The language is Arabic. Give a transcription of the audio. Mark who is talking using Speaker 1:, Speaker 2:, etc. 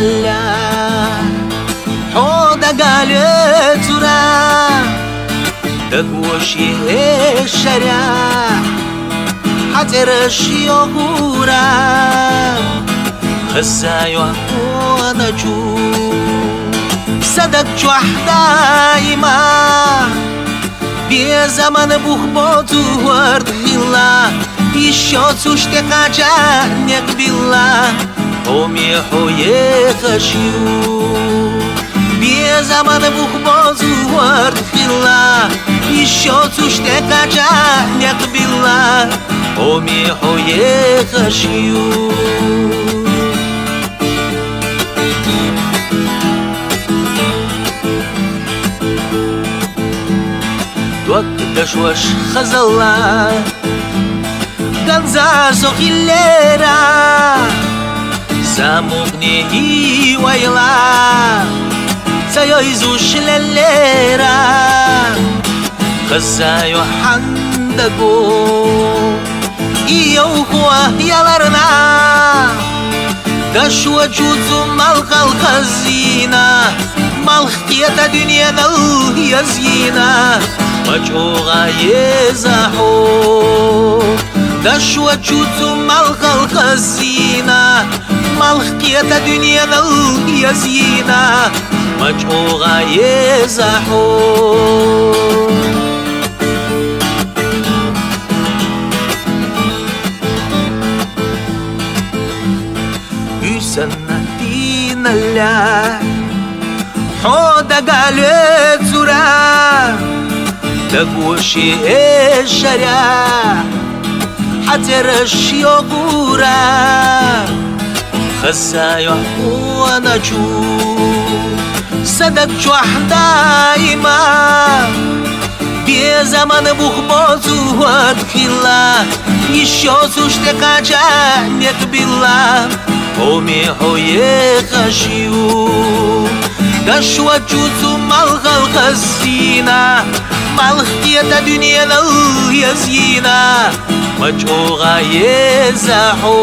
Speaker 1: الله حوض قالت ورا دقوشي الشرع حترشي غورا خزايو ونجو صدق دايما بزمن بухботу ورد еще цуште качанек била Омеху ехащу Безаман бухботу ورد еще цуште качанек била Омеху ехащу دشوش خزلا غنزازو خليرا ساموغني ويلا سيويزو شلاليرا خزايو حندقو إيوهو يالارنا دشو جوزو مالخ الخزينة مالخ كيتا دنيا نل يزينة مجوغا يزاحو دشوة جوزو مالخ الخزينة مالخ كيتا دنيا نل يزينة مجوغا يزاحو يسنى دين الله حوض قالت زرا دقوشي الشرع حترشي غورا خزايو ونجو صدق دايما بزمن بухботу ورد еще цуште качанек била Омеху ехащу دشوة جوزو مالخ الخزينة مالخ كيتا دنيا نل يزينة مجوغا يزاحو